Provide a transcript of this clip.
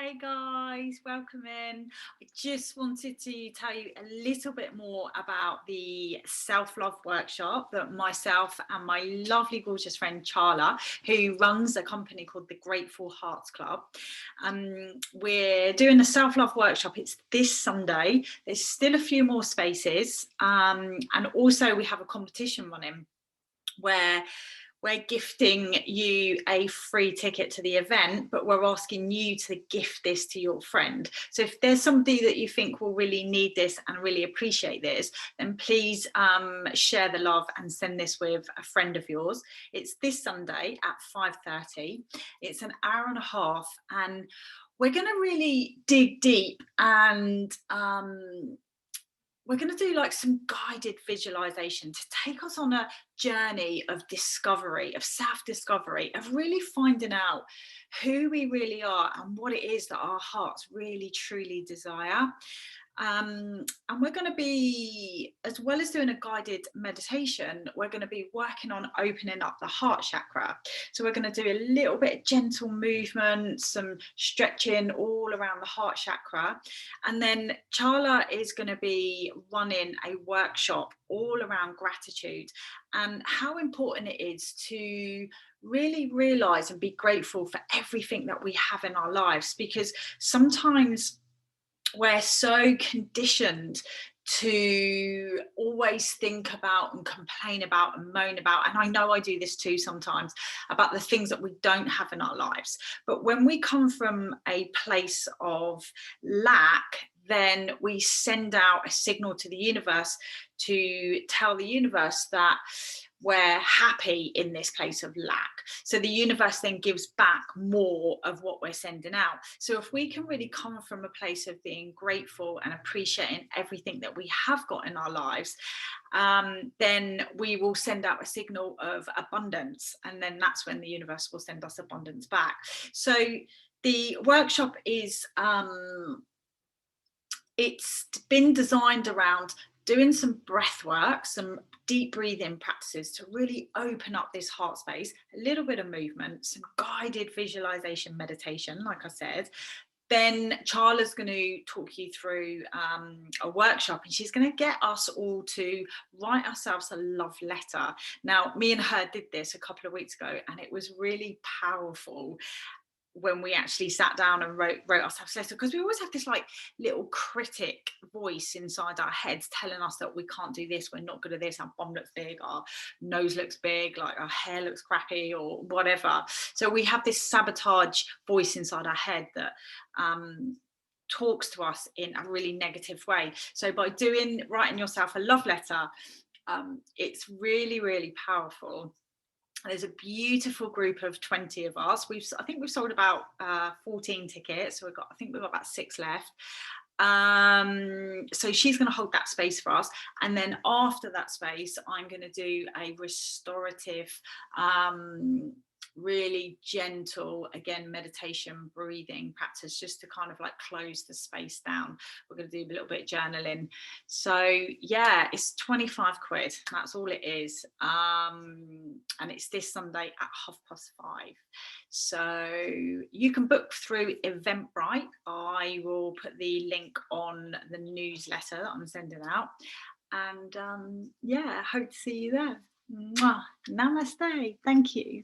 Hey guys, welcome in. I just wanted to tell you a little bit more about the self-love workshop that myself and my lovely, gorgeous friend Charla, who runs a company called the Grateful Hearts Club. We're doing a self-love workshop. It's this Sunday. There's still a few more spaces. And also we have a competition running where we're gifting you a free ticket to the event, but we're asking you to gift this to your friend. So if there's somebody that you think will really need this and really appreciate this, then please share the love and send this with a friend of yours. It's this Sunday at 5:30. It's an hour and a half, and we're going to really dig deep and we're going to do like some guided visualization to take us on a journey of discovery, of self-discovery, of really finding out who we really are and what it is that our hearts really truly desire. And we're going to be, as well as doing a guided meditation, we're going to be working on opening up the heart chakra. So we're going to do a little bit of gentle movement, some stretching all around the heart chakra. And then Charla is going to be running a workshop all around gratitude and how important it is to really realize and be grateful for everything that we have in our lives, because sometimes we're so conditioned to always think about and complain about and moan about, and I know I do this too sometimes, about the things that we don't have in our lives. But when we come from a place of lack, then we send out a signal to the universe to tell the universe that we're happy in this place of lack. So the universe then gives back more of what we're sending out. So if we can really come from a place of being grateful and appreciating everything that we have got in our lives, then we will send out a signal of abundance. And then that's when the universe will send us abundance back. So the workshop is, it's been designed around doing some breath work, some deep breathing practices to really open up this heart space, a little bit of movement, some guided visualization meditation, like I said. Then Charla's going to talk you through a workshop, and she's going to get us all to write ourselves a love letter. Now, me and her did this a couple of weeks ago, and it was really powerful when we actually sat down and wrote ourselves a letter, because we always have this like little critic voice inside our heads telling us that we can't do this, we're not good at this, our bum looks big, our nose looks big, like our hair looks crappy or whatever. So we have this sabotage voice inside our head that talks to us in a really negative way. So by writing yourself a love letter, it's really, really powerful. There's a beautiful group of 20 of us. I think we've sold about 14 tickets. So I think we've got about 6 left. So she's going to hold that space for us. And then after that space, I'm going to do a restorative, really gentle, again, meditation, breathing practice, just to kind of like close the space down. We're going to do a little bit of journaling. So yeah, it's 25 quid. That's all it is. And it's this Sunday at 5:30. So you can book through Eventbrite. I will put the link on the newsletter that I'm sending out. And yeah, I hope to see you there. Mwah. Namaste. Thank you.